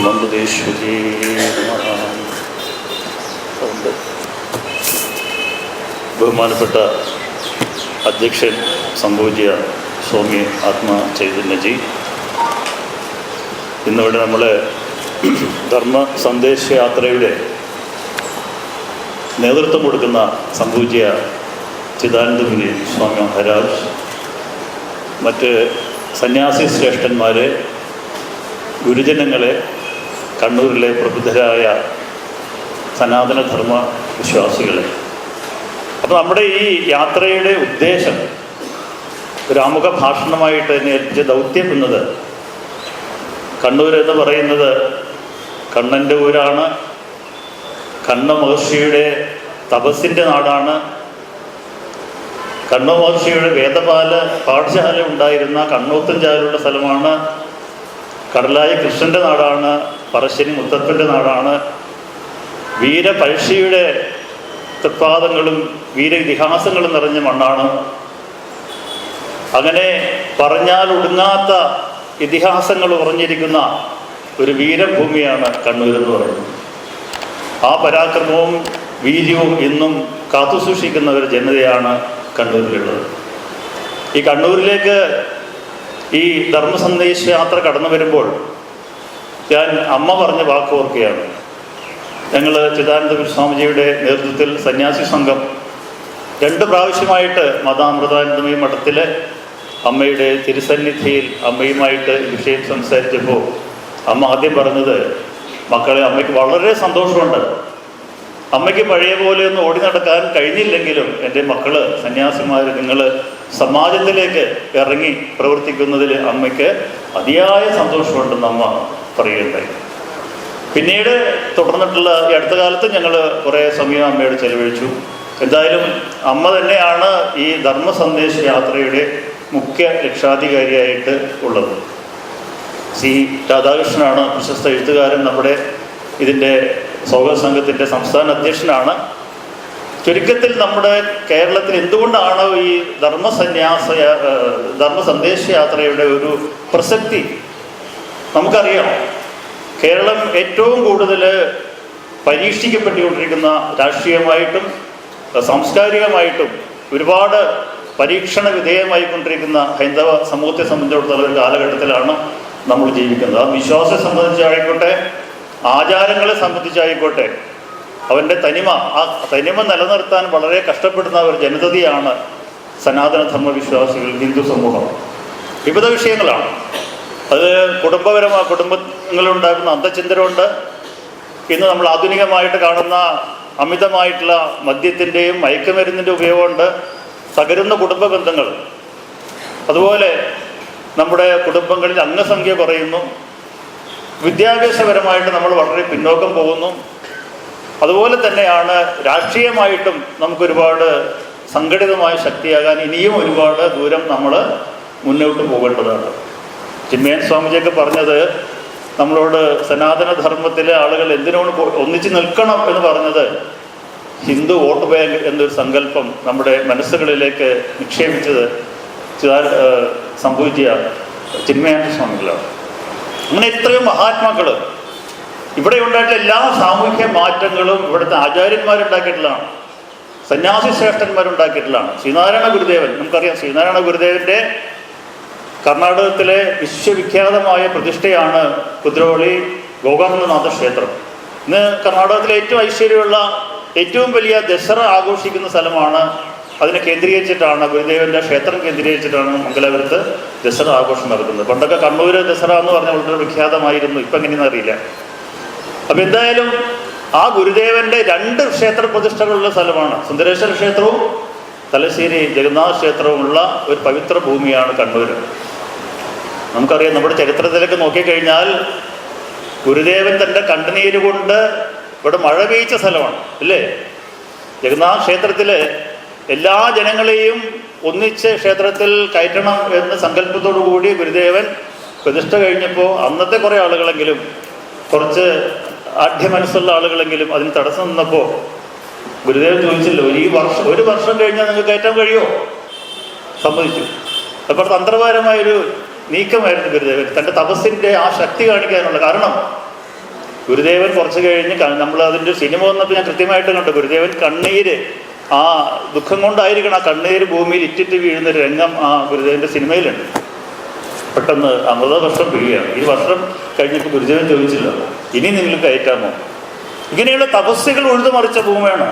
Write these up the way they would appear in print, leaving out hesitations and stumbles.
നന്ദേശ്വരി ബഹുമാനപ്പെട്ട അധ്യക്ഷൻ സംഭവിച്ച സ്വാമി ആത്മാ ചൈതന്യജി, ഇന്നിവിടെ നമ്മൾ ധർമ്മ സന്ദേശയാത്രയുടെ നേതൃത്വം കൊടുക്കുന്ന സംഭവിച്ച ചിദാനന്ദപുരി സ്വാമി മഹാരാജ്, മറ്റ് സന്യാസി ശ്രേഷ്ഠന്മാരെ, ഗുരുജനങ്ങളെ, കണ്ണൂരിലെ പ്രബുദ്ധരായ സനാതനധർമ്മ വിശ്വാസികളെ. അപ്പോൾ നമ്മുടെ ഈ യാത്രയുടെ ഉദ്ദേശം ഒരു ആമുഖ ഭാഷണമായിട്ട് എന്നെ ഏൽപ്പിച്ച ദൗത്യം എന്നത്, കണ്ണൂർ എന്ന് പറയുന്നത് കണ്ണൻ്റെ ഊരാണ്, കണ്ണ മഹർഷിയുടെ തപസ്സിൻ്റെ നാടാണ്, കണ്ണ മഹർഷിയുടെ പാഠശാല ഉണ്ടായിരുന്ന കണ്ണോത്തുംചാലുള്ള സ്ഥലമാണ്, കടലായ കൃഷ്ണൻ്റെ നാടാണ്, പറശ്ശിനി മുത്തപ്പൻ്റെ നാടാണ്, വീരപഴശ്ശിയുടെ തൃപ്പാദങ്ങളും വീര ഇതിഹാസങ്ങളും നിറഞ്ഞ മണ്ണാണ്. അങ്ങനെ പറഞ്ഞാൽ ഒടുങ്ങാത്ത ഇതിഹാസങ്ങൾ ഉറഞ്ഞിരിക്കുന്ന ഒരു വീരഭൂമിയാണ് കണ്ണൂർ എന്ന് പറയുന്നത്. ആ പരാക്രമവും വീര്യവും ഇന്നും കാത്തുസൂക്ഷിക്കുന്ന ഒരു ജനതയാണ് കണ്ണൂരിലുള്ളത്. ഈ കണ്ണൂരിലേക്ക് ഈ ധർമ്മസന്ദേശ യാത്ര കടന്നു വരുമ്പോൾ ഞാൻ അമ്മ പറഞ്ഞ വാക്ക് ഓർക്കുകയാണ്. ഞങ്ങൾ ചിദാനന്ദപുരി സ്വാമിജിയുടെ നേതൃത്വത്തിൽ സന്യാസി സംഘം 2 പ്രാവശ്യമായിട്ട് മതാമൃതാനന്ദമയി മഠത്തിലെ അമ്മയുടെ തിരുസന്നിധിയിൽ അമ്മയുമായിട്ട് വിഷയം സംസാരിച്ചപ്പോൾ അമ്മ ആദ്യം പറഞ്ഞത്, മക്കളെ, അമ്മയ്ക്ക് വളരെ സന്തോഷമുണ്ട്. അമ്മയ്ക്ക് പഴയ പോലെ ഒന്നും ഓടി നടക്കാൻ കഴിഞ്ഞില്ലെങ്കിലും എൻ്റെ മക്കള് സന്യാസിമാർ, നിങ്ങൾ സമാജത്തിലേക്ക് ഇറങ്ങി പ്രവർത്തിക്കുന്നതിൽ അമ്മയ്ക്ക് അതിയായ സന്തോഷമുണ്ടെന്ന് അമ്മ പറയുകയുണ്ടായി. പിന്നീട് തുടർന്നിട്ടുള്ള ഈ അടുത്ത കാലത്ത് ഞങ്ങൾ കുറേ സമയം അമ്മയോട് ചെലവഴിച്ചു. എന്തായാലും അമ്മ തന്നെയാണ് ഈ ധർമ്മ സന്ദേശ യാത്രയുടെ മുഖ്യ രക്ഷാധികാരിയായിട്ട് ഉള്ളത്. സി രാധാകൃഷ്ണനാണ് പ്രശസ്ത എഴുത്തുകാരൻ, നമ്മുടെ ഇതിൻ്റെ സ്വാഗത സംഘത്തിൻ്റെ സംസ്ഥാന അധ്യക്ഷനാണ്. ചുരുക്കത്തിൽ നമ്മുടെ കേരളത്തിൽ എന്തുകൊണ്ടാണ് ഈ ധർമ്മ സന്ദേശ യാത്രയുടെ ഒരു പ്രസക്തി നമുക്കറിയാം. കേരളം ഏറ്റവും കൂടുതൽ പരീക്ഷിക്കപ്പെട്ടുകൊണ്ടിരിക്കുന്ന, രാഷ്ട്രീയമായിട്ടും സാംസ്കാരികമായിട്ടും ഒരുപാട് പരീക്ഷണ വിധേയമായിക്കൊണ്ടിരിക്കുന്ന ഹൈന്ദവ സമൂഹത്തെ സംബന്ധിച്ചിടത്തോളം ഒരു കാലഘട്ടത്തിലാണ് നമ്മൾ ജീവിക്കുന്നത്. ആ വിശ്വാസത്തെ സംബന്ധിച്ചായിക്കോട്ടെ, ആചാരങ്ങളെ സംബന്ധിച്ചായിക്കോട്ടെ, അവൻ്റെ ആ തനിമ നിലനിർത്താൻ വളരെ കഷ്ടപ്പെടുന്ന ഒരു ജനതയാണ് സനാതനധർമ്മ വിശ്വാസികൾ, ഹിന്ദു സമൂഹം. വിവിധ വിഷയങ്ങളാണ് അത്. കുടുംബങ്ങളുണ്ടാക്കുന്ന അന്തഃഛിദ്രമുണ്ട്. ഇന്ന് നമ്മൾ ആധുനികമായിട്ട് കാണുന്ന അമിതമായിട്ടുള്ള മദ്യത്തിൻ്റെയും മയക്കുമരുന്നിൻ്റെ ഉപയോഗമുണ്ട്. തകരുന്ന കുടുംബ ബന്ധങ്ങൾ. അതുപോലെ നമ്മുടെ കുടുംബങ്ങളിൽ അംഗസംഖ്യ കുറയുന്നു. വിദ്യാഭ്യാസപരമായിട്ട് നമ്മൾ വളരെ പിന്നോക്കം പോകുന്നു. അതുപോലെ തന്നെയാണ് രാഷ്ട്രീയമായിട്ടും നമുക്കൊരുപാട് സംഘടിതമായ ശക്തിയാകാൻ ഇനിയും ഒരുപാട് ദൂരം നമ്മൾ മുന്നോട്ട് പോകേണ്ടതാണ്. ചിന്മയൻ സ്വാമിജിയൊക്കെ പറഞ്ഞത്, നമ്മളോട് സനാതനധർമ്മത്തിലെ ആളുകൾ എന്തിനോട് ഒന്നിച്ച് നിൽക്കണം എന്ന് പറഞ്ഞത്, ഹിന്ദു വോട്ട് ബാങ്ക് എന്നൊരു സങ്കല്പം നമ്മുടെ മനസ്സുകളിലേക്ക് നിക്ഷേപിച്ചത് സംഭവിച്ച ചിന്മയാനന്ദ സ്വാമികളാണ്. അങ്ങനെ എത്രയും മഹാത്മാക്കൾ ഇവിടെ ഉണ്ടായിട്ടുള്ള എല്ലാ സാമൂഹ്യ മാറ്റങ്ങളും ഇവിടുത്തെ ആചാര്യന്മാരുണ്ടാക്കിയിട്ടുള്ളതാണ്, സന്യാസി ശ്രേഷ്ഠന്മാരുണ്ടാക്കിയിട്ടുള്ളതാണ്. ശ്രീനാരായണ ഗുരുദേവൻ, നമുക്കറിയാം, ശ്രീനാരായണ ഗുരുദേവൻ്റെ കർണാടകത്തിലെ വിശ്വവിഖ്യാതമായ പ്രതിഷ്ഠയാണ് കുദ്രോളി ഗോകർണനാഥ ക്ഷേത്രം. ഇന്ന് കർണാടകത്തിലെ ഏറ്റവും ഐശ്വര്യമുള്ള, ഏറ്റവും വലിയ ദസറ ആഘോഷിക്കുന്ന സ്ഥലമാണ്. അതിനെ കേന്ദ്രീകരിച്ചിട്ടാണ്, ഗുരുദേവൻ്റെ ക്ഷേത്രം കേന്ദ്രീകരിച്ചിട്ടാണ് മംഗലാപുരത്ത് ദസറ ആഘോഷം നടക്കുന്നത്. പണ്ടൊക്കെ കണ്ണൂർ ദസറ എന്ന് പറഞ്ഞാൽ വളരെ വിഖ്യാതമായിരുന്നു. ഇപ്പം എങ്ങനെയെന്ന് അറിയില്ല. അപ്പം എന്തായാലും ആ ഗുരുദേവൻ്റെ 2 ക്ഷേത്ര പ്രതിഷ്ഠകളുള്ള സ്ഥലമാണ്. സുന്ദരേശ്വര ക്ഷേത്രവും തലശ്ശേരി ജഗന്നാഥ ക്ഷേത്രവുമുള്ള ഒരു പവിത്ര ഭൂമിയാണ് കണ്ണൂർ. നമുക്കറിയാം, നമ്മുടെ ചരിത്രത്തിലേക്ക് നോക്കിക്കഴിഞ്ഞാൽ ഗുരുദേവൻ തൻ്റെ കണ്ണുനീര് കൊണ്ട് ഇവിടെ മഴ പെയ്ച്ച സ്ഥലമാണ്, അല്ലേ? ജഗന്നാഥ ക്ഷേത്രത്തിൽ എല്ലാ ജനങ്ങളെയും ഒന്നിച്ച് ക്ഷേത്രത്തിൽ കയറ്റണം എന്ന സങ്കല്പത്തോടു കൂടി ഗുരുദേവൻ പ്രതിഷ്ഠ കഴിഞ്ഞപ്പോൾ അന്നത്തെ കുറേ ആളുകളെങ്കിലും, കുറച്ച് ആഢ്യമനസ്സുള്ള ആളുകളെങ്കിലും അതിന് തടസ്സം നിന്നപ്പോൾ ഗുരുദേവൻ ചോദിച്ചല്ലോ, ഒരു വർഷം കഴിഞ്ഞാൽ നിങ്ങൾക്ക് കയറ്റാൻ കഴിയുമോ? സമ്മതിച്ചു. അപ്പോൾ തന്ത്രപരമായൊരു നീക്കമായിരുന്നു ഗുരുദേവൻ, തൻ്റെ തപസ്സിൻ്റെ ആ ശക്തി കാണിക്കാനുള്ള. കാരണം ഗുരുദേവൻ കുറച്ച് കഴിഞ്ഞ് നമ്മൾ അതിൻ്റെ സിനിമ വന്നപ്പോൾ ഞാൻ കൃത്യമായിട്ട് കണ്ടു. ഗുരുദേവൻ കണ്ണീര്, ആ ദുഃഖം കൊണ്ടായിരിക്കണം ആ കണ്ണീര് ഭൂമിയിൽ ഇറ്റിറ്റ് വീഴുന്നൊരു രംഗം ആ ഗുരുദേവൻ്റെ സിനിമയിലുണ്ട്. പെട്ടെന്ന് അമൃത വർഷം പിഴിയുകയാണ്. ഈ വർഷം കഴിഞ്ഞിട്ട് ഗുരുദേവൻ ചോദിച്ചില്ല, ഇനി നിങ്ങൾ കയറ്റാമോ? ഇങ്ങനെയുള്ള തപസ്സുകൾ ഉഴുതുമറിച്ച ഭൂമിയാണ്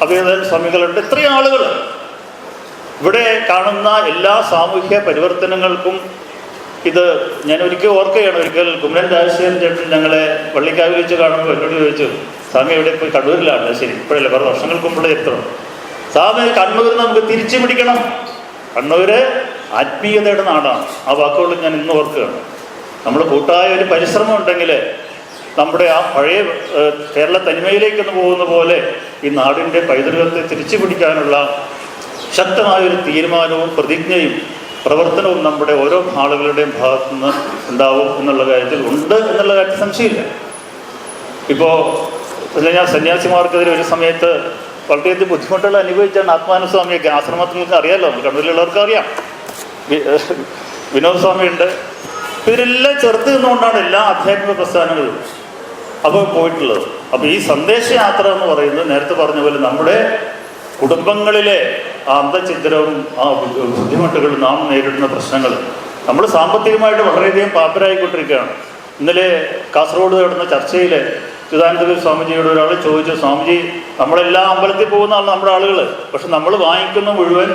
അഭേദൻ സ്വാമികളുണ്ട്. ഇത്രയും ആളുകൾ ഇവിടെ കാണുന്ന എല്ലാ സാമൂഹ്യ പരിവർത്തനങ്ങൾക്കും ഇത് ഞാൻ ഒരിക്കൽ ഓർക്കുകയാണ്. ഒരിക്കൽ കുമ്മനം രാജശേഖരൻ ചേട്ടൻ ഞങ്ങളെ വള്ളിക്കാവിൽ വെച്ച് കാണുമ്പോൾ എന്നോട് ചോദിച്ചു, സ്വാമി എവിടെ പോയി? കണ്ണൂരിലാണ്. ശരി, ഇപ്പോഴല്ലേ, കുറേ വർഷങ്ങൾക്ക് മുമ്പുള്ള ചരിത്രം. സ്വാമി, കണ്ണൂർ നമുക്ക് തിരിച്ചു പിടിക്കണം. കണ്ണൂര് ആത്മീയതയുടെ നാടാണ്. ആ വാക്കുകൾ ഞാൻ ഇന്ന് ഓർക്കുകയാണ്. നമ്മൾ കൂട്ടായ ഒരു പരിശ്രമം ഉണ്ടെങ്കിൽ നമ്മുടെ ആ പഴയ കേരള തനിമയിലേക്കൊന്ന് പോകുന്ന പോലെ ഈ നാടിൻ്റെ പൈതൃകത്തെ തിരിച്ചു പിടിക്കാനുള്ള ശക്തമായൊരു തീരുമാനവും പ്രതിജ്ഞയും പ്രവർത്തനവും നമ്മുടെ ഓരോ ആളുകളുടെയും ഭാഗത്തു നിന്ന് ഉണ്ടാവും എന്നുള്ള കാര്യത്തിൽ ഉണ്ട് എന്നുള്ള കാര്യത്തിൽ സംശയമില്ല. ഇപ്പോൾ ഞാൻ സന്യാസിമാർക്കെതിരെ ഒരു സമയത്ത് വളരെയധികം ബുദ്ധിമുട്ടുകൾ അനുഭവിച്ചാണ് ആത്മാനന്ദസ്വാമിയൊക്കെ. ആശ്രമത്തിലേക്ക് അറിയാമല്ലോ, കണ്ണൂരിലുള്ളവർക്ക് അറിയാം. വിനോദ് സ്വാമിയുണ്ട്. ഇവരെല്ലാം ചെറുത്ത് നിന്നുകൊണ്ടാണ് എല്ലാ ആധ്യാത്മിക പ്രസ്ഥാനങ്ങളും അപ്പോൾ പോയിട്ടുള്ളത്. അപ്പോൾ ഈ സന്ദേശയാത്ര എന്ന് പറയുന്നത് നേരത്തെ പറഞ്ഞ പോലെ നമ്മുടെ കുടുംബങ്ങളിലെ ആ അന്തഛിദ്രവും ആ ബുദ്ധിമുട്ടുകളും നാം നേരിടുന്ന പ്രശ്നങ്ങൾ, നമ്മൾ സാമ്പത്തികമായിട്ട് വളരെയധികം പാപ്പരായിക്കൊണ്ടിരിക്കുകയാണ്. ഇന്നലെ കാസർഗോഡ് നടന്ന ചർച്ചയിൽ ചിദാനന്ദപുരി സ്വാമിജിയോട് ഒരാൾ ചോദിച്ചു, സ്വാമിജി, നമ്മളെല്ലാം അമ്പലത്തിൽ പോകുന്ന നമ്മുടെ ആളുകൾ, പക്ഷെ നമ്മൾ വാങ്ങിക്കുന്ന മുഴുവൻ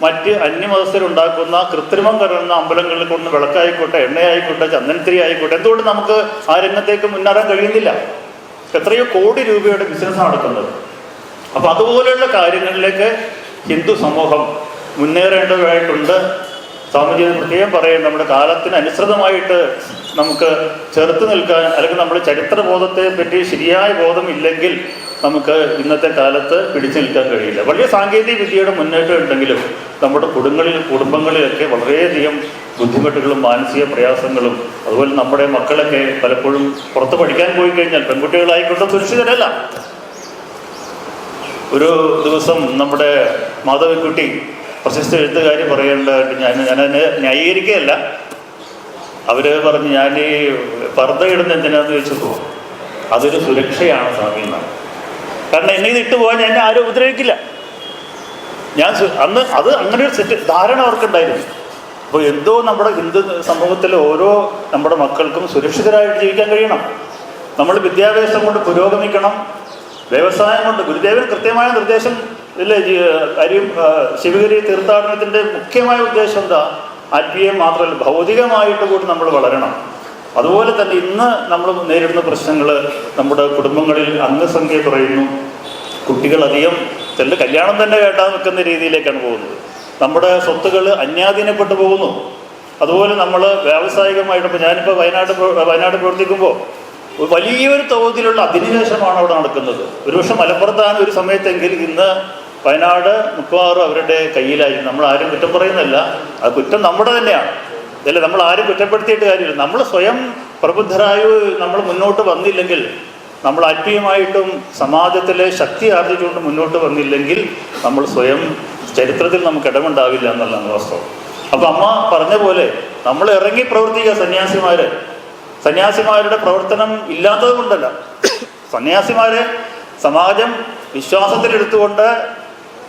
മറ്റ് അന്യമതസ്ഥരുണ്ടാക്കുന്ന കൃത്രിമം കലർന്ന അമ്പലങ്ങളിൽ കൊണ്ട് വിളക്കായിക്കോട്ടെ, എണ്ണയായിക്കോട്ടെ, ചന്ദനത്തിരി ആയിക്കോട്ടെ, എന്തുകൊണ്ട് നമുക്ക് ആ രംഗത്തേക്ക് മുന്നേറാൻ കഴിയുന്നില്ല? എത്രയോ കോടി രൂപയുടെ ബിസിനസ് നടക്കുന്നത്. അപ്പം അതുപോലെയുള്ള കാര്യങ്ങളിലേക്ക് ഹിന്ദു സമൂഹം മുന്നേറേണ്ടതായിട്ടുണ്ട്. സ്വാമിജി പ്രത്യേകം പറയും, നമ്മുടെ കാലത്തിന് അനുസൃതമായിട്ട് നമുക്ക് ചെറുത്ത് നിൽക്കാൻ, അല്ലെങ്കിൽ നമ്മുടെ ചരിത്രബോധത്തെ പറ്റി ശരിയായ ബോധമില്ലെങ്കിൽ നമുക്ക് ഇന്നത്തെ കാലത്ത് പിടിച്ചു നിൽക്കാൻ കഴിയില്ല. വലിയ സാങ്കേതിക വിദ്യയുടെ മുന്നേറ്റം ഉണ്ടെങ്കിലും നമ്മുടെ കുടുംബങ്ങളിലൊക്കെ വളരെയധികം ബുദ്ധിമുട്ടുകളും മാനസിക പ്രയാസങ്ങളും, അതുപോലെ നമ്മുടെ മക്കളൊക്കെ പലപ്പോഴും പുറത്ത് പഠിക്കാൻ പോയി കഴിഞ്ഞാൽ പെൺകുട്ടികളായിക്കോട്ടെ സുരക്ഷിതരല്ല. ഒരു ദിവസം നമ്മുടെ മാധവിക്കുട്ടി പ്രശസ്ത എഴുത്തുകാരി പറയേണ്ടതായിട്ട് ഞാനതിനെ ന്യായീകരിക്കുകയല്ല. അവർ പറഞ്ഞ്, ഞാൻ ഈ പർദ്ദ ഇടുന്ന എന്തിനാന്ന് ചോദിച്ചപ്പോൾ അതൊരു സുരക്ഷയാണ് സ്വാമി എന്നാണ്. കാരണം എന്നെ ഇത് ഇട്ട് പോകാൻ എന്നെ ആരും ഉപദ്രവിക്കില്ല. ഞാൻ അന്ന് അത് അങ്ങനെ ഒരു ധാരണ അവർക്കുണ്ടായിരുന്നു. അപ്പോൾ എന്തോ നമ്മുടെ ഹിന്ദു സമൂഹത്തിലെ ഓരോ നമ്മുടെ മക്കൾക്കും സുരക്ഷിതരായിട്ട് ജീവിക്കാൻ കഴിയണം. നമ്മൾ വിദ്യാഭ്യാസം കൊണ്ട് പുരോഗമിക്കണം, വ്യവസായം കൊണ്ട്. ഗുരുദേവൻ കൃത്യമായ നിർദ്ദേശം ഇല്ലേ, ശിവഗിരി തീർത്ഥാടനത്തിൻ്റെ മുഖ്യമായ ഉദ്ദേശം എന്താ? ആത്മീയം മാത്രമല്ല, ഭൗതികമായിട്ട് കൂടി നമ്മൾ വളരണം. അതുപോലെ തന്നെ ഇന്ന് നമ്മൾ നേരിടുന്ന പ്രശ്നങ്ങൾ, നമ്മുടെ കുടുംബങ്ങളിൽ അംഗസംഖ്യ കുറയുന്നു, കുട്ടികളധികം ചില കല്യാണം തന്നെ കേട്ടാൽ നിൽക്കുന്ന രീതിയിലേക്കാണ് പോകുന്നത്. നമ്മുടെ സ്വത്തുകൾ അന്യാധീനപ്പെട്ടു പോകുന്നു. അതുപോലെ നമ്മൾ വ്യാവസായികമായിട്ട്, ഇപ്പോൾ ഞാനിപ്പോൾ വയനാട് പ്രവർത്തിക്കുമ്പോൾ വലിയൊരു തോതിലുള്ള അധിനിവേശമാണ് അവിടെ നടക്കുന്നത്. ഒരുപക്ഷെ മലപ്പുറത്താണ് ഒരു സമയത്തെങ്കിൽ, ഇന്ന് വയനാട് മിക്കവാറും അവരുടെ കയ്യിലായിരുന്നു. നമ്മൾ ആരും കുറ്റം പറയുന്നില്ല, അത് കുറ്റം നമ്മുടെ തന്നെയാണ്. അല്ല, നമ്മൾ ആരും കുറ്റപ്പെടുത്തിയിട്ട് കാര്യമില്ല. നമ്മൾ സ്വയം പ്രബുദ്ധരായി നമ്മൾ മുന്നോട്ട് വന്നില്ലെങ്കിൽ, നമ്മൾ ആത്മീയമായിട്ടും സമാജത്തിലെ ശക്തി ആർജിച്ചുകൊണ്ട് മുന്നോട്ട് വന്നില്ലെങ്കിൽ നമ്മൾ സ്വയം ചരിത്രത്തിൽ നമുക്ക് ഇടമുണ്ടാവില്ല എന്നുള്ളതാണ് വാസ്തവം. അപ്പം അമ്മ പറഞ്ഞ പോലെ നമ്മൾ ഇറങ്ങി പ്രവർത്തിക്കുക. സന്യാസിമാരുടെ പ്രവർത്തനം ഇല്ലാത്തത് കൊണ്ടല്ല, സന്യാസിമാരെ സമാജം വിശ്വാസത്തിലെടുത്തുകൊണ്ട്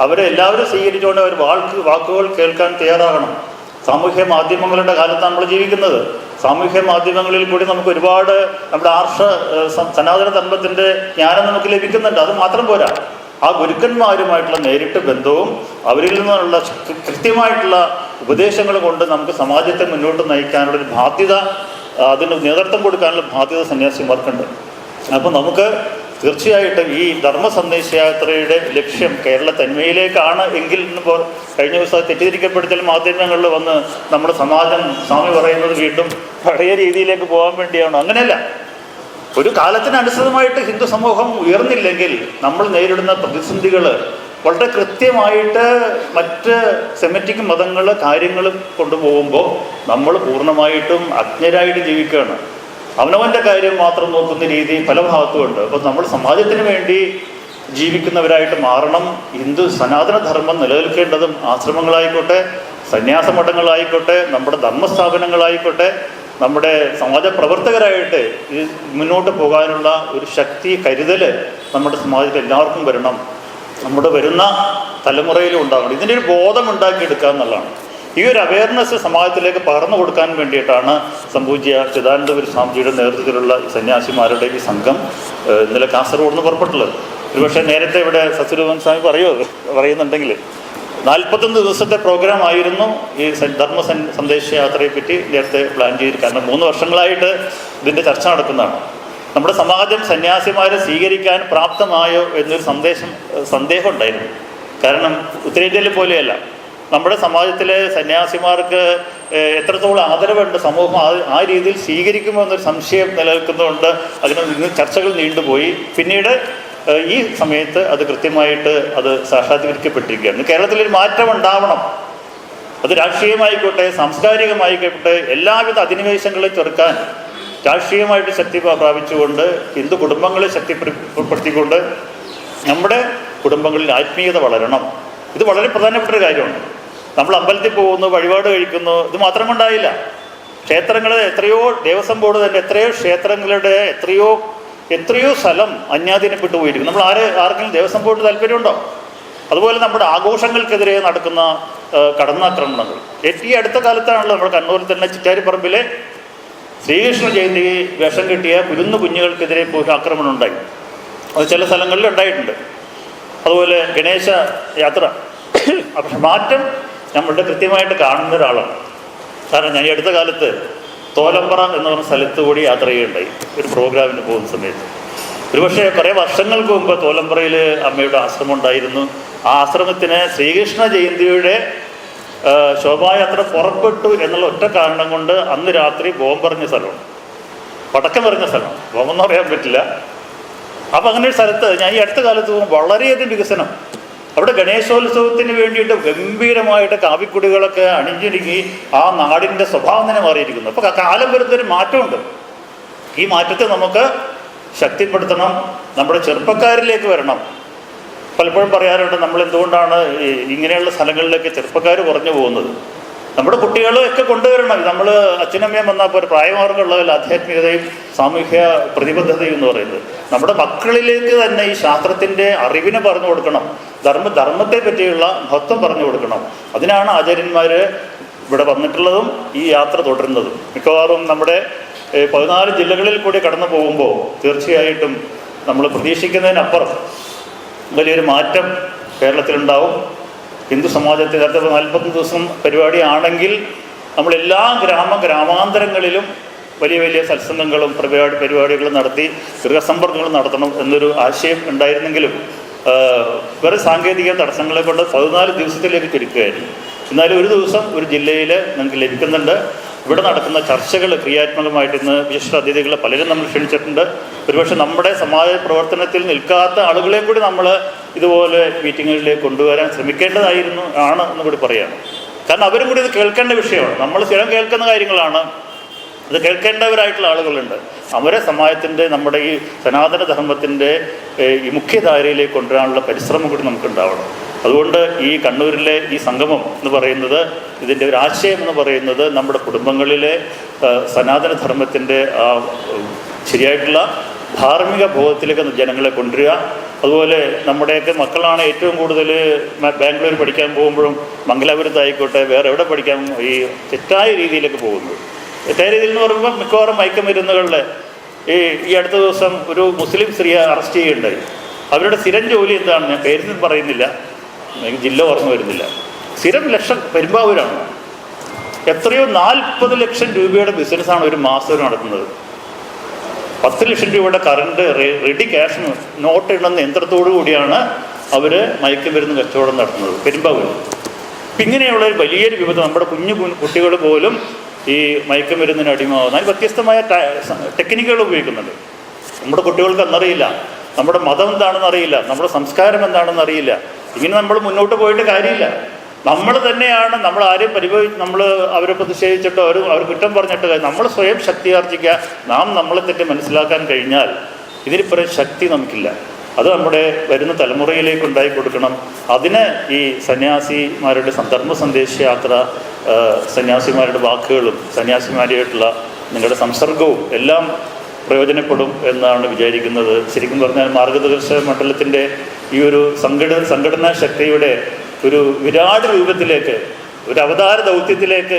അവരെ എല്ലാവരും സ്വീകരിച്ചുകൊണ്ട് അവർ വാക്കുകൾ കേൾക്കാൻ തയ്യാറാകണം. സാമൂഹ്യ മാധ്യമങ്ങളുടെ കാലത്ത് നമ്മൾ ജീവിക്കുന്നത്. സാമൂഹ്യ മാധ്യമങ്ങളിൽ കൂടി നമുക്ക് ഒരുപാട് നമ്മുടെ സനാതന ധർമ്മത്തിൻ്റെ ജ്ഞാനം നമുക്ക് ലഭിക്കുന്നുണ്ട്. അത് മാത്രം പോരാ, ആ ഗുരുക്കന്മാരുമായിട്ടുള്ള നേരിട്ട് ബന്ധവും അവരിൽ നിന്നുള്ള കൃത്യമായിട്ടുള്ള ഉപദേശങ്ങളും കൊണ്ട് നമുക്ക് സമാജത്തെ മുന്നോട്ട് നയിക്കാനുള്ളൊരു ബാധ്യത, അതിന് നേതൃത്വം കൊടുക്കാനുള്ള ബാധ്യത സന്യാസിമാർക്കുണ്ട്. അപ്പോൾ നമുക്ക് തീർച്ചയായിട്ടും ഈ ധർമ്മ സന്ദേശയാത്രയുടെ ലക്ഷ്യം കേരള തന്മയിലേക്കാണ് എങ്കിൽ ഇപ്പോൾ കഴിഞ്ഞ ദിവസം തെറ്റിദ്ധരിക്കപ്പെടുത്തൽ മാധ്യമങ്ങളിൽ വന്ന് നമ്മുടെ സമാജം സ്വാമി പറയുന്നത് വീണ്ടും പഴയ രീതിയിലേക്ക് പോകാൻ വേണ്ടിയാണ്. അങ്ങനെയല്ല. ഒരു കാലത്തിനനുസൃതമായിട്ട് ഹിന്ദു സമൂഹം ഉയർന്നില്ലെങ്കിൽ നമ്മൾ നേരിടുന്ന പ്രതിസന്ധികൾ വളരെ കൃത്യമായിട്ട് മറ്റ് സെമിറ്റിക് മതങ്ങൾ കാര്യങ്ങൾ കൊണ്ടുപോകുമ്പോൾ നമ്മൾ പൂർണ്ണമായിട്ടും അജ്ഞരായിട്ട് ജീവിക്കുകയാണ്. അവനവൻ്റെ കാര്യം മാത്രം നോക്കുന്ന രീതി പല ഭാഗത്തുമുണ്ട്. അപ്പോൾ നമ്മൾ സമാജത്തിന് വേണ്ടി ജീവിക്കുന്നവരായിട്ട് മാറണം. ഹിന്ദു സനാതനധർമ്മം നിലനിൽക്കേണ്ടതും ആശ്രമങ്ങളായിക്കോട്ടെ, സന്യാസമഠങ്ങളായിക്കോട്ടെ, നമ്മുടെ ധർമ്മസ്ഥാപനങ്ങളായിക്കോട്ടെ, നമ്മുടെ സമാജ പ്രവർത്തകരായിട്ട് ഇത് മുന്നോട്ട് പോകാനുള്ള ഒരു ശക്തി, കരുതൽ നമ്മുടെ സമാജത്തിൽ എല്ലാവർക്കും വരണം, നമ്മുടെ വരുന്ന തലമുറയിലും ഉണ്ടാകണം. ഇതിൻ്റെ ഒരു ബോധം ഉണ്ടാക്കിയെടുക്കുക എന്നുള്ളതാണ്. ഈ ഒരു അവയർനെസ് സമാജത്തിലേക്ക് പകർന്നു കൊടുക്കാൻ വേണ്ടിയിട്ടാണ് സംപൂജ്യ ചിദാനന്ദപുരി സ്വാമിജിയുടെ നേതൃത്വത്തിലുള്ള സന്യാസിമാരുടെ ഈ സംഘം ഇന്നലെ കാസർഗോഡ് നിന്ന് പുറപ്പെട്ടുള്ളത്. ഒരുപക്ഷെ നേരത്തെ ഇവിടെ സസ്യരൂപൻ സ്വാമി പറയുന്നുണ്ടെങ്കിൽ 41 ദിവസത്തെ പ്രോഗ്രാം ആയിരുന്നു ഈ ധർമ്മ സന്ദേശ യാത്രയെപ്പറ്റി നേരത്തെ പ്ലാൻ ചെയ്തിരിക്കുക. കാരണം 3 വർഷങ്ങളായിട്ട് ഇതിൻ്റെ ചർച്ച നടക്കുന്നതാണ്. നമ്മുടെ സമാജം സന്യാസിമാരെ സ്വീകരിക്കാൻ പ്രാപ്തമായോ എന്നൊരു സന്ദേഹം ഉണ്ടായിരുന്നു. കാരണം ഉത്തരേന്ത്യയിലെ പോലെയല്ല, നമ്മുടെ സമാജത്തിലെ സന്യാസിമാർക്ക് എത്രത്തോളം ആദരവുണ്ട് സമൂഹം ആ രീതിയിൽ സ്വീകരിക്കുമോ എന്നൊരു സംശയം നിലനിൽക്കുന്നതുകൊണ്ട് അതിന് ചർച്ചകൾ നീണ്ടുപോയി. പിന്നീട് ഈ സമയത്ത് അത് കൃത്യമായിട്ട് അത് സാക്ഷാത്കരിക്കപ്പെട്ടിരിക്കുകയാണ്. കേരളത്തിലൊരു മാറ്റം ഉണ്ടാവണം. അത് രാഷ്ട്രീയമായിക്കോട്ടെ, സാംസ്കാരികമായിക്കോട്ടെ, എല്ലാവിധ അധിനിവേശങ്ങളെ ചെറുക്കാൻ രാഷ്ട്രീയമായിട്ട് ശക്തി പ്രാപിച്ചുകൊണ്ട് ഹിന്ദു കുടുംബങ്ങളെ ശക്തിപ്പെടുത്തിക്കൊണ്ട് നമ്മുടെ കുടുംബങ്ങളിൽ ആത്മീയത വളരണം. ഇത് വളരെ പ്രധാനപ്പെട്ട ഒരു കാര്യമാണ്. നമ്മൾ അമ്പലത്തിൽ പോകുന്നു, വഴിപാട് കഴിക്കുന്നു, ഇത് മാത്രം കൊണ്ടായില്ല. ക്ഷേത്രങ്ങൾ എത്രയോ, ദേവസ്വം ബോർഡ് തന്നെ എത്രയോ ക്ഷേത്രങ്ങളുടെ എത്രയോ സ്ഥലം അന്യാധീനപ്പെട്ടു പോയിരിക്കും. നമ്മൾ ആർക്കെങ്കിലും ദേവസ്വം ബോർഡ് താല്പര്യമുണ്ടോ? അതുപോലെ നമ്മുടെ ആഘോഷങ്ങൾക്കെതിരെ നടക്കുന്ന കടന്നാക്രമണങ്ങൾ. ഈ അടുത്ത കാലത്താണല്ലോ നമ്മുടെ കണ്ണൂരിൽ തന്നെ ചിറ്റാരിപ്പറമ്പിലെ ശ്രീകൃഷ്ണ ജയന്തി വേഷം കെട്ടിയ കുഞ്ഞുങ്ങൾക്കെതിരെ പോയി ആക്രമണം ഉണ്ടായി. അത് ചില സ്ഥലങ്ങളിൽ ഉണ്ടായിട്ടുണ്ട്. അതുപോലെ ഗണേശ യാത്ര. പക്ഷെ മാറ്റം നമ്മളുടെ കൃത്യമായിട്ട് കാണുന്ന ഒരാളാണ്. കാരണം ഞാൻ ഈ അടുത്ത കാലത്ത് തോലമ്പറ എന്ന് പറഞ്ഞ സ്ഥലത്ത് കൂടി യാത്ര ചെയ്യുകയുണ്ടായി ഒരു പ്രോഗ്രാമിന് പോകുന്ന സമയത്ത്. ഒരുപക്ഷെ കുറേ വർഷങ്ങൾക്ക് മുമ്പ് തോലമ്പറയിൽ അമ്മയുടെ ആശ്രമം ഉണ്ടായിരുന്നു. ആ ആശ്രമത്തിന് ശ്രീകൃഷ്ണ ജയന്തിയുടെ ശോഭായാത്ര പുറപ്പെട്ടു എന്നുള്ള ഒറ്റ കാരണം കൊണ്ട് അന്ന് രാത്രി ബോംബെറിഞ്ഞ സ്ഥലമാണ്, പടക്കം എറിഞ്ഞ സ്ഥലം. ബോംബെന്ന് പറയാൻ പറ്റില്ല. അപ്പം അങ്ങനെ ഒരു സ്ഥലത്ത് ഞാൻ ഈ അടുത്ത കാലത്ത് പോകുമ്പോൾ വളരെയധികം വികസനം. അവിടെ ഗണേശോത്സവത്തിന് വേണ്ടിയിട്ട് ഗംഭീരമായിട്ട് കാവിക്കുടികളൊക്കെ അണിഞ്ഞൊരുങ്ങി ആ നാടിൻ്റെ സ്വഭാവം തന്നെ മാറിയിരിക്കുന്നു. അപ്പോൾ കാലം വരുന്നൊരു മാറ്റമുണ്ട്. ഈ മാറ്റത്തെ നമുക്ക് ശക്തിപ്പെടുത്തണം, നമ്മുടെ ചെറുപ്പക്കാരിലേക്ക് വരണം. പലപ്പോഴും പറയാറുണ്ട്, നമ്മൾ എന്തുകൊണ്ടാണ് ഇങ്ങനെയുള്ള സ്ഥലങ്ങളിലേക്ക് ചെറുപ്പക്കാർ കുറഞ്ഞു പോകുന്നത്. നമ്മുടെ കുട്ടികളൊക്കെ കൊണ്ടുവരണം. നമ്മൾ അച്ഛനമ്മയും വന്നാൽ പോലെ പ്രായമാർഗമുള്ളതിൽ ആധ്യാത്മികതയും സാമൂഹ്യ പ്രതിബദ്ധതയും എന്ന് പറയുന്നത് നമ്മുടെ മക്കളിലേക്ക് തന്നെ ഈ ശാസ്ത്രത്തിൻ്റെ അറിവിനെ പറഞ്ഞു കൊടുക്കണം. ധർമ്മത്തെ പറ്റിയുള്ള മഹത്വം പറഞ്ഞു കൊടുക്കണം. അതിനാണ് ആചാര്യന്മാർ ഇവിടെ വന്നിട്ടുള്ളതും ഈ യാത്ര തുടരുന്നതും. മിക്കവാറും നമ്മുടെ 14 ജില്ലകളിൽ കൂടി കടന്നു പോകുമ്പോൾ തീർച്ചയായിട്ടും നമ്മൾ പ്രതീക്ഷിക്കുന്നതിനപ്പുറം വലിയൊരു മാറ്റം കേരളത്തിലുണ്ടാവും. ഹിന്ദു സമാജത്തിൽ 41 ദിവസം പരിപാടിയാണെങ്കിൽ നമ്മളെല്ലാ ഗ്രാമാന്തരങ്ങളിലും വലിയ വലിയ സത്സംഗങ്ങളും പരിപാടികളും നടത്തി ഗൃഹസമ്പർക്കങ്ങളും നടത്തണം എന്നൊരു ആശയം ഉണ്ടായിരുന്നെങ്കിലും വേറെ സാങ്കേതിക തടസ്സങ്ങളെ കൊണ്ട് 14 ദിവസത്തിലേക്ക് ചുരുക്കുകയായിരുന്നു. എന്നാലും ഒരു ദിവസം ഒരു ജില്ലയിൽ നമുക്ക് ലഭിക്കുന്നുണ്ട്. ഇവിടെ നടക്കുന്ന ചർച്ചകൾ ക്രിയാത്മകമായിട്ട് ഇന്ന് വിശിഷ്ട അതിഥികളെ പലരും നമ്മൾ ക്ഷണിച്ചിട്ടുണ്ട്. ഒരുപക്ഷെ നമ്മുടെ സമാജ പ്രവർത്തനത്തിൽ നിൽക്കാത്ത ആളുകളെ കൂടി നമ്മൾ ഇതുപോലെ മീറ്റിങ്ങുകളിലേക്ക് കൊണ്ടുവരാൻ ശ്രമിക്കേണ്ടതായിരുന്നു എന്ന് കൂടി പറയുകയാണ്. കാരണം അവരും കൂടി ഇത് കേൾക്കേണ്ട വിഷയമാണ്. നമ്മൾ സ്ഥിരം കേൾക്കുന്ന കാര്യങ്ങളാണ്. ഇത് കേൾക്കേണ്ടവരായിട്ടുള്ള ആളുകളുണ്ട്. അവരെ സമാജത്തിൻ്റെ, നമ്മുടെ ഈ സനാതന ധർമ്മത്തിൻ്റെ ഈ മുഖ്യധാരയിലേക്ക് കൊണ്ടുവരാനുള്ള പരിശ്രമം കൂടി നമുക്കുണ്ടാവണം. അതുകൊണ്ട് ഈ കണ്ണൂരിലെ ഈ സംഗമം എന്ന് പറയുന്നത്, ഇതിൻ്റെ ഒരു ആശയം എന്ന് പറയുന്നത് നമ്മുടെ കുടുംബങ്ങളിലെ സനാതന ധർമ്മത്തിൻ്റെ ശരിയായിട്ടുള്ള ധാർമ്മിക ബോധത്തിലേക്ക് ജനങ്ങളെ കൊണ്ടുവരിക. അതുപോലെ നമ്മുടെയൊക്കെ മക്കളാണ് ഏറ്റവും കൂടുതൽ ബാംഗ്ലൂർ പഠിക്കാൻ പോകുമ്പോഴും മംഗലാപുരത്തായിക്കോട്ടെ വേറെ എവിടെ പഠിക്കാൻ ഈ തെറ്റായ രീതിയിലേക്ക് പോകുന്നത്. തെറ്റായ രീതിയിൽ എന്ന് പറയുമ്പോൾ മിക്കവാറും മയക്കുമരുന്നുകളിൽ ഈ അടുത്ത ദിവസം ഒരു മുസ്ലിം സ്ത്രീയെ അറസ്റ്റ് ചെയ്യുകയുണ്ടായി. അവരുടെ സ്ഥിരം ജോലി എന്താണ്, ഞാൻ പേരിൽ പറയുന്നില്ല, എനിക്ക് ജില്ല ഓർമ്മ വരുന്നില്ല. സ്ഥിരം ലക്ഷം പെരുമ്പാവൂരാണ്. എത്രയോ 40 ലക്ഷം രൂപയുടെ ബിസിനസ്സാണ് ഒരു മാസം നടത്തുന്നത്. 10 ലക്ഷം രൂപയുടെ കറണ്ട് റെഡി ക്യാഷ് നോട്ട് ഇടുന്ന യന്ത്രത്തോടു കൂടിയാണ് അവർ മയക്കുമരുന്ന് കച്ചവടം നടത്തുന്നത് പെരുമ്പാവൂർ. അപ്പം ഇങ്ങനെയുള്ള ഒരു വലിയൊരു വിപത്ത് നമ്മുടെ കുട്ടികൾ പോലും ഈ മയക്കുമരുന്നിന് അടിമയാകുന്ന വ്യത്യസ്തമായ ടെക്നിക്കുകൾ ഉപയോഗിക്കുന്നുണ്ട്. നമ്മുടെ കുട്ടികൾക്ക് എന്നറിയില്ല, നമ്മുടെ മതം എന്താണെന്ന് അറിയില്ല, നമ്മുടെ സംസ്കാരം എന്താണെന്ന് അറിയില്ല. ഇങ്ങനെ നമ്മൾ മുന്നോട്ട് പോയിട്ട് കാര്യമില്ല. നമ്മൾ തന്നെയാണ്, നമ്മൾ ആരെയും നമ്മൾ അവരെ പ്രതിഷേധിച്ചിട്ടോ അവർ കുറ്റം പറഞ്ഞിട്ടോ നമ്മൾ സ്വയം ശക്തി ആർജിക്കുക. നമ്മളെ തന്നെ മനസ്സിലാക്കാൻ കഴിഞ്ഞാൽ ഇതിനിപ്പുറം ശക്തി നമുക്കില്ല. അത് നമ്മുടെ വരുന്ന തലമുറയിലേക്ക് ഉണ്ടായി കൊടുക്കണം. അതിന് ഈ സന്യാസിമാരുടെ ധർമ്മ സന്ദേശ യാത്ര, സന്യാസിമാരുടെ വാക്കുകളും സന്യാസിമാരായിട്ടുള്ള നിങ്ങളുടെ സംസർഗവും എല്ലാം പ്രയോജനപ്പെടും എന്നാണ് വിചാരിക്കുന്നത്. ശരിക്കും പറഞ്ഞാൽ മാർഗദർശക മണ്ഡലത്തിൻ്റെ ഈ ഒരു സംഘടനാ ശക്തിയുടെ ഒരു വിരാട് രൂപത്തിലേക്ക്, ഒരു അവതാര ദൗത്യത്തിലേക്ക്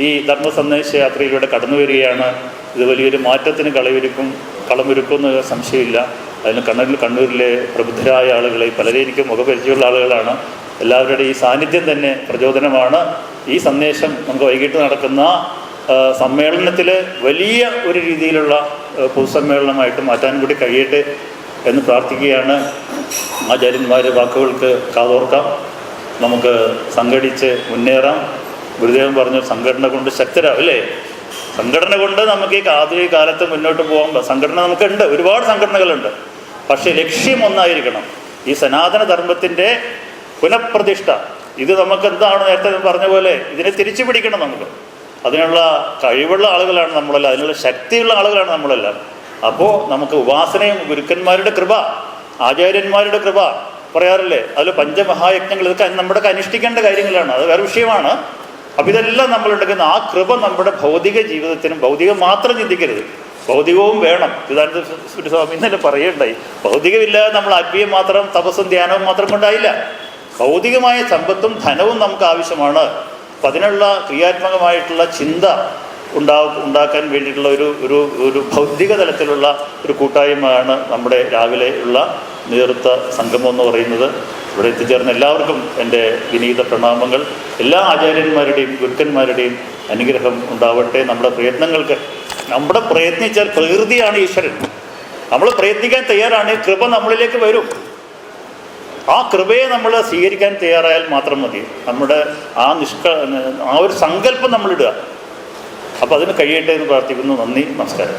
ഈ ധർമ്മ സന്ദേശ യാത്രയിലൂടെ കടന്നു വരികയാണ്. ഇത് വലിയൊരു മാറ്റത്തിന് കളമൊരുക്കുമെന്ന് സംശയമില്ല. അതിന് കണ്ണൂരിലെ പ്രബുദ്ധരായ ആളുകളെ പലരെ എനിക്ക് മുഖപരിചയമുള്ള ആളുകളാണ്. എല്ലാവരുടെയും ഈ സാന്നിധ്യം തന്നെ പ്രചോദനമാണ്. ഈ സന്ദേശം നമുക്ക് വൈകിട്ട് നടക്കുന്ന സമ്മേളനത്തിൽ വലിയ ഒരു രീതിയിലുള്ള പൊതുസമ്മേളനമായിട്ട് മാറ്റാൻ കൂടി കഴിയട്ടെ എന്ന് പ്രാർത്ഥിക്കുകയാണ്. ആചാര്യന്മാരുടെ വാക്കുകൾക്ക് കാതോർക്കാം. നമുക്ക് സംഘടിച്ച് മുന്നേറാം. ഗുരുദേവൻ പറഞ്ഞു, സംഘടന കൊണ്ട് ശക്തരാവും അല്ലേ? സംഘടന കൊണ്ട് നമുക്ക് ഈ ആധുനിക കാലത്ത് മുന്നോട്ട് പോകാൻ സംഘടന നമുക്കുണ്ട്, ഒരുപാട് സംഘടനകളുണ്ട്. പക്ഷേ ലക്ഷ്യം ഒന്നായിരിക്കണം, ഈ സനാതന ധർമ്മത്തിൻ്റെ പുനഃപ്രതിഷ്ഠ. ഇത് നമുക്ക് എന്താണ് നേരത്തെ പറഞ്ഞ പോലെ ഇതിനെ തിരിച്ചു പിടിക്കണം. നമുക്ക് അതിനുള്ള കഴിവുള്ള ആളുകളാണ് നമ്മളെല്ലാം, അതിനുള്ള ശക്തിയുള്ള ആളുകളാണ് നമ്മളെല്ലാം. അപ്പോൾ നമുക്ക് ഉപാസനയും ഗുരുക്കന്മാരുടെ കൃപ, ആചാര്യന്മാരുടെ കൃപ പറയാറില്ലേ, അതിൽ പഞ്ചമഹായജ്ഞങ്ങൾ, ഇതൊക്കെ നമ്മുടെ അനുഷ്ഠിക്കേണ്ട കാര്യങ്ങളാണ്. അത് വേറെ വിഷയമാണ്. അപ്പം ഇതെല്ലാം നമ്മളെടുക്കുന്ന ആ കൃപ നമ്മുടെ ഭൗതിക ജീവിതത്തിനും, ഭൗതികം മാത്രം ചിന്തിക്കരുത്, ഭൗതികവും വേണം. ഇതാനന്ദ സ്വാമി ഇന്നലെ പറയുണ്ടായി, ഭൗതികമില്ലാതെ നമ്മൾ ആത്മീയം മാത്രം, തപസ്സും ധ്യാനവും മാത്രം കൊണ്ടായില്ല. ഭൗതികമായ സമ്പത്തും ധനവും നമുക്ക് ആവശ്യമാണ്. അപ്പം അതിനുള്ള ക്രിയാത്മകമായിട്ടുള്ള ചിന്ത ഉണ്ടാക്കാൻ വേണ്ടിയിട്ടുള്ള ഒരു ഭൗതിക തലത്തിലുള്ള ഒരു കൂട്ടായ്മയാണ് നമ്മുടെ രാവിലെ ഉള്ള നേതൃത്വ സംഗമം എന്ന് പറയുന്നത്. ഇവിടെ എത്തിച്ചേർന്ന എല്ലാവർക്കും എൻ്റെ വിനീത പ്രണാമങ്ങൾ. എല്ലാ ആചാര്യന്മാരുടെയും ഗുരുക്കന്മാരുടെയും അനുഗ്രഹം ഉണ്ടാവട്ടെ. നമ്മുടെ പ്രയത്നിച്ചാൽ പ്രകൃതിയാണ് ഈശ്വരൻ. നമ്മൾ പ്രയത്നിക്കാൻ തയ്യാറാണ്, കൃപ നമ്മളിലേക്ക് വരും. ആ കൃപയെ നമ്മൾ സ്വീകരിക്കാൻ തയ്യാറായാൽ മാത്രം മതി. നമ്മുടെ ആ ഒരു സങ്കല്പം നമ്മളിടുക. അപ്പോൾ അതിന് കഴിയട്ടെ എന്ന് പ്രാർത്ഥിക്കുന്നു. നന്ദി, നമസ്കാരം.